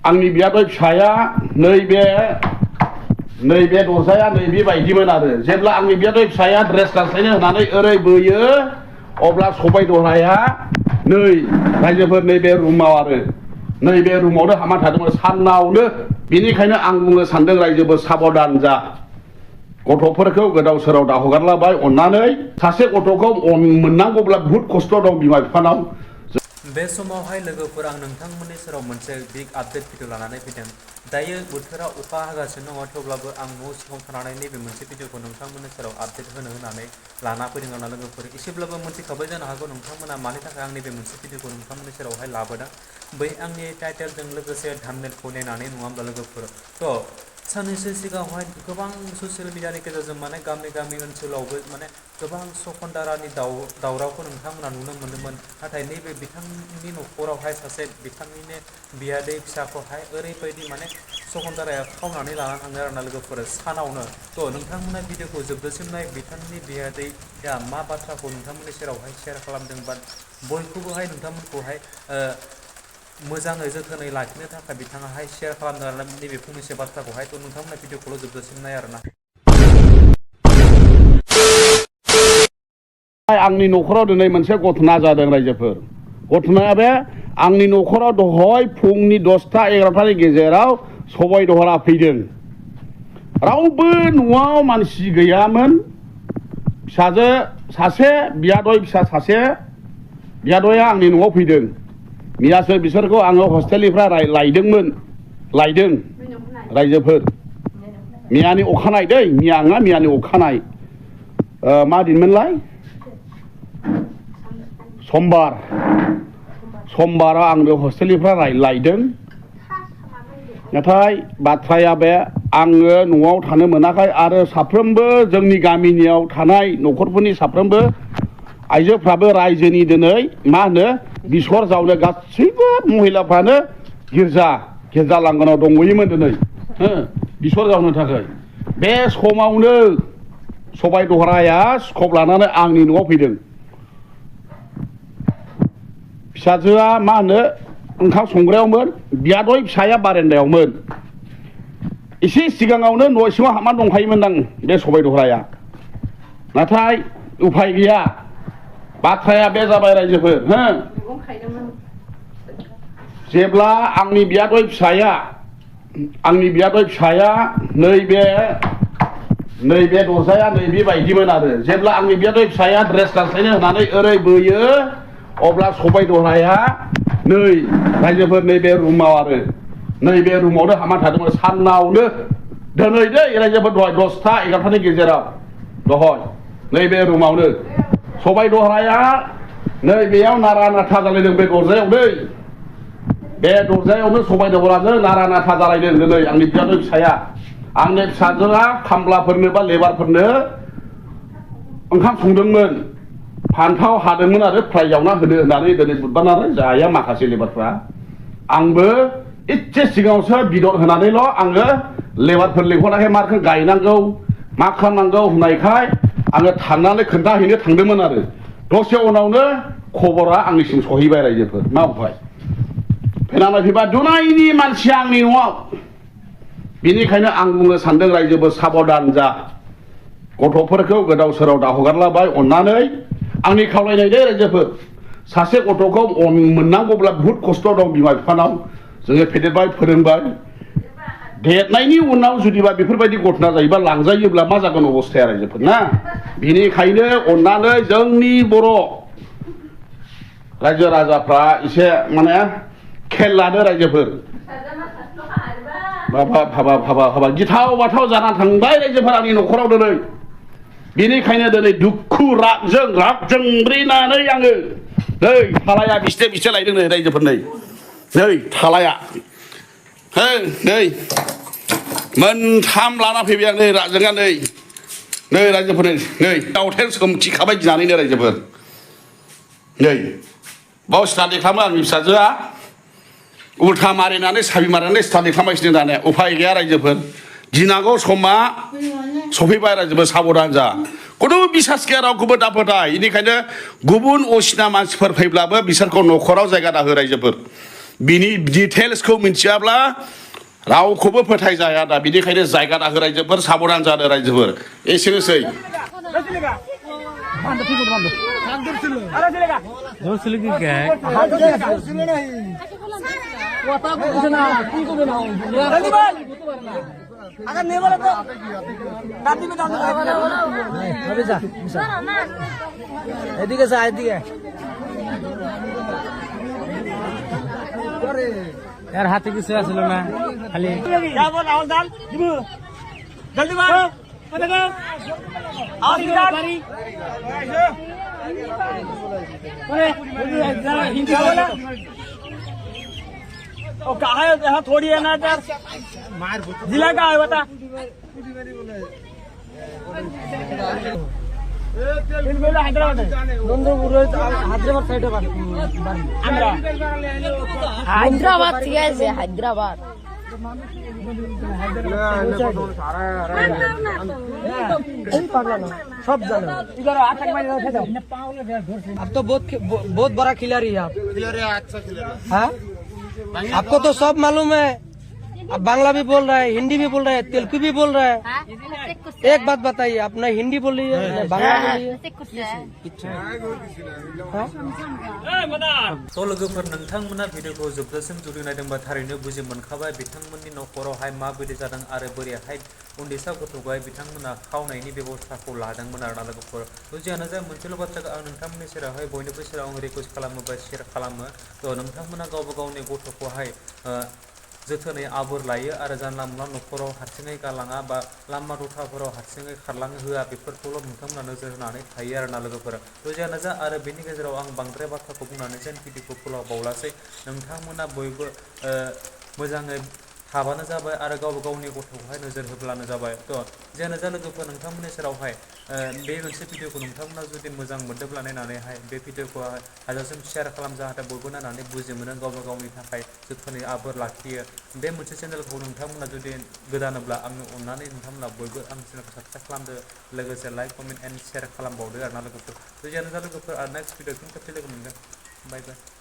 आंनि बियादै फिसाया नैबे दरजाया नैबेबायदिमोन आरो जेब्ला आंनि बियादै फिसाया ड्रेस गानस्लायनो होनानै ओरै बोयो अब्ला सबाय दराया नै रायजोफोर नैबे रुमाव आरो नैबे रुमावनो हाबना थादोंमोन सानावनो बेनिखायनो आं बुंनो सानदों रायजोफोर साबधान जा गथ'फोरखौ गोदाव सोराव दाहगारलाबाय अननानै सासे गथ'खौ मोननांगौब्ला बुहुत खस्थ' दं बिमा बिफानाव। बे समावहाय लोगोफोर आं नोंथांमोननि सेराव मोनसे बिग आपडेट भिडिअ लानानै फैदों। दायो बोथोरा अखा हागासिनो दङ थेवब्लाबो आं न' सिङाव थानानै नैबे मोनसे भिडिअखौ नोंथांमोननि सेराव आपडेट होनानै लाना फैदों आरोना लोगोफोर। एसेब्लाबो मोनथिखाबाय जानो हागौ नोंथांमोना मानि थाखाय आं नैबे मोनसे भिडिअखौ नोंथांमोननि सेरावहाय लाबोदों। बै आंनि टाइटेलजों लोगोसे थाम्बनेलखौ नायनानै नङा होमब्ला लोगोफोर। थ' साननैसो सिगाङावहाय गोबां ससियेल मिडियानि गेजेरजों माने गामि ओनसोलावबो माने गोबां सकन्दारानि दावरावखौ नोंथांमोना नुनो मोनदोंमोन। नाथाय नैबे बिथांनि न'खरावहाय सासे बिथांनिनो बियादै फिसाखौहाय ओरैबायदि माने सकन्दाराया खावनानै लानानै थाङो आरोना लोगोफोर सानावनो। थ' नोंथांमोना भिडिअखौ जोबजासिम नाय बिथांनि बियादैया मा बाथ्राखौ नोंथांमोननि सेरावहाय शेयार खालामदों बा बयखौबोहाय नोंथांमोनखौहाय मोजाङै जोथोनै लाखिनो थाखाय बिथाङाहाय शेयार खालामदों आरोना नैबे फंनैसो बाथ्राखौहाय। थ' नोंथांमोना भिडिअखौल' जोबजासिम नाय आरोना। आंनि न'खराव दिनै मोनसे घटना जादों रायजोफोर। घटनाया बे आंनि न'खराव दहय फुंनि 10टा 11टानि गेजेराव सबाय दहरा फैदों। रावबो न'आव मानसि गैयामोन। फिसाजो सासे बियादै फिसा सासे बियादैया आंनि न'आव फैदों। मैयासो बिसोरखौ आङो हस्टेलनिफ्राय लायदों रायजोफोर। मैयानि अखानाय दै मैयानि अखानाय मा दिनमोनलाय समबाराव आंनो हस्टेलनिफ्राय लायदों। नाथाय बाथ्राया बे आङो न'आव थानो मोनाखै आरो साफ्रोमबो जोंनि गामिनियाव थानाय न'खरफोरनि साफ्रोमबो आइजोफ्राबो रायजोनि दिनै मा होनो बिसर जावनो गासैबो महिलाफ्रानो गिर्जा लांगोनाव दंहैयोमोन दिनै बिसर जावनो थाखाय। बे समावनो सबाय दहराया स्कप लानानै आंनि न'आव फैदों। फिसाजोआ मा होनो ओंखाम संग्रायावमोन बियादै फिसाया बारान्दायावमोन। एसे सिगाङावनो न' सिङाव हाबना दंखायोमोन आं बे सबाय दहराया। नाथाय उफाय गैया। बाथ्राया बे जाबाय रायजोफोर जेब्ला आंनि बियादै फिसाया नैबे दरजाया नैबेबायदिमोन आरो जेब्ला आंनि बियादै फिसाया ड्रेस गानस्लायनो होनानै ओरै बोयो अब्ला सबाय दराया नै रायजोफोर नैबे रुमाव आरो नैबे रुमावनो हाबना थादोंमोन सानावनो दिनै दै रायजोफोर दहाय 10टा 11टानि गेजेराव दहाय नैबे रुमावनो सबाय दराया नैबेयाव नारा नाथा जालायदों बे दरजायाव दै बे दरजायावनो सबाय दराजों नारा नाथा जालायदों दिनै आंनि बियादै फिसाया। आंनि फिसाजोआ खामलाफोरनो बा लेबारफोरनो ओंखाम संदोंमोन। फान्थाव हादोंमोन आरो फ्राय जावना होनो होननानै दिनै बुधबार नालाय जाया माखासे लेबारफ्रा। आंबो एसे सिगाङावसो बिदर होनानैल' आङो लेबारफोर लेंहरनायखाय माखौ गायनांगौ मा खालामनांगौ होननायखाय आङो थांनानै खोन्थाहैनो थांदोंमोन आरो दसे उनावनो खबरा आंनिसिम सहैबाय रायजोफोर। मा उफाय फैनानै फैबा दुनायनि मानसिया आंनि न'आव। बेनिखायनो आं बुंनो सानदों रायजोफोर साबधान जा गथ'फोरखौ गोदाव सोराव दाहगारलाबाय अननानै आंनि खावलायनाय दे रायजोफोर। सासे गथ'खौ मोननांगौब्ला बुहुत खस्थ' दं बिमा बिफानाव। जोङो फेदेरबाय फोरोंबाय देरनायनि उनाव जुदिबा बेफोरबायदि घटना जायोबा लांजायोब्ला मा जागोन अबस्थाया रायजोफोर ना। बेनिखायनो अननानै जोंनि बर' रायजो राजाफ्रा एसे माने खेल लादो रायजोफोर। हाबा गिथाव बाथाव जाना थांबाय रायजोफोर आंनि न'खराव दिनै। बेनिखायनो दिनै दुखु रागजों ब्रिनानै आङो नै थालाया बिसथे लायदों नै रायजोफोर नै थालाया नै मोनथाम लाना फैबाय आं नै रागजोंआ नै रायजोफोर नै दावथेन सोमखिखाबाय गिनानैनो रायजोफोर। नै बाव स्टाडि खालामो आंनि फिसाजोआ उल्था मारिनानै साबि मारिनानै स्टाडि खालामगासिनो दानिया उफाय गैया रायजोफोर। गिनांगौ समा सफैबाय रायजोफोर साबधान जा खुनु बिसास गैया रावखौबो दा फोथाय। बेनिखायनो गुबुन असिना मानसिफोर फैब्लाबो बिसोरखौ न'खराव जायगा दाहो रायजोफोर। बिनि डिटेल्सखौ मिथियाब्ला रावखौबो फोथायजाया दा बिनिखायनो जायगा नाहो रायजोफोर साबधान जादो रायजोफोर एसेनोसै अगर नहीं बोले तो दादी में डाल दो अभी जा एदी के साथ एदी के यार हाथी की सेवा चलो ना खाली क्या बोल राहुल दाल जल्दी मार और इधर हिंदी बोला ओ कहा है यहाँ थोड़ी है ना यार जिला का है बता हैदराबाद हैदराबाद सब जानो इधर अब तो बहुत बड़ा खिलाड़ी है आप अच्छा खिलाड़ी हाँ आपको तो सब मालूम है आप बांग्ला भी बोल रहा है हिंदी भी बोल रहा है तेलुगु भी बोल रहा है एक बात बताइए आप न हिंदी बोल रही है न बांग्ला बोल रही है स' लोगोफोर नोंथांमोना भिडिअखौ जोबजासिम जुदि नायदोंबा थारैनो बुजि मोनखाबाय बिथांमोननि न'खरावहाय माबायदि जादों आरो बोरैहाय उन्दैसा गथ'खौहाय बिथांमोना खावनायनि बेब'स्थाखौ लादोंमोन आरोना लोगोफोर जियानो जा मोनसेल' बाथ्राखौ आं नोंथांमोननि सेरावहाय बयनिबो सेराव आं रिकुवेस्ट खालामो बा शेयार खालामो थ' नोंथांमोना गावबा गावनि गथ'खौहाय जोथोनै आबोर लायो आरो जानला मोनला न'खराव हारसिङै गालाङा बा लामा दथाफोराव हारसिङै खारलांनो होआ बेफोरखौल' नोंथांमोना नोजोर होनानै थायो आरोना लोगोफोर जियानो जा आरो बेनि गेजेराव आं बांद्राय बाथ्राखौ बुंनानै जेन भिडिअखौ फोलावबावलासै नोंथांमोना बयबो मोजाङै थाबानो जाबाय आरो गावबा गावनि गथ'खौहाय नोजोर होब्लानो जाबाय थ' जियानो जा लोगोफोर नोंथांमोननि सेरावहाय बे मोनसे भिडिअखौ नोंथांमोना जुदि मोजां मोनदोंब्ला नायनानैहाय बे भिडिअखौहाय हाजारसिम शेयार खालाम जाहाथे बयबो नायनानै बुजि मोनो गावबा गावनि थाखाय जोथोनै आबोर लाखियो बे मोनसे चेनेलखौ नोंथांमोना जुदि गोदानोब्ला आंनो अननानै नोंथांमोना बयबो आंनि चेनेलखौ साबसक्राइब खालामदो लोगोसे लाइक कमेन्ट एन्ड शेयार खालामबावदो आरोना लोगोफोर जियानो जा लोगोफोर आरो नेक्स्ट भिडिअ फिन खेबसे लोगो मोनगोन बाय बाय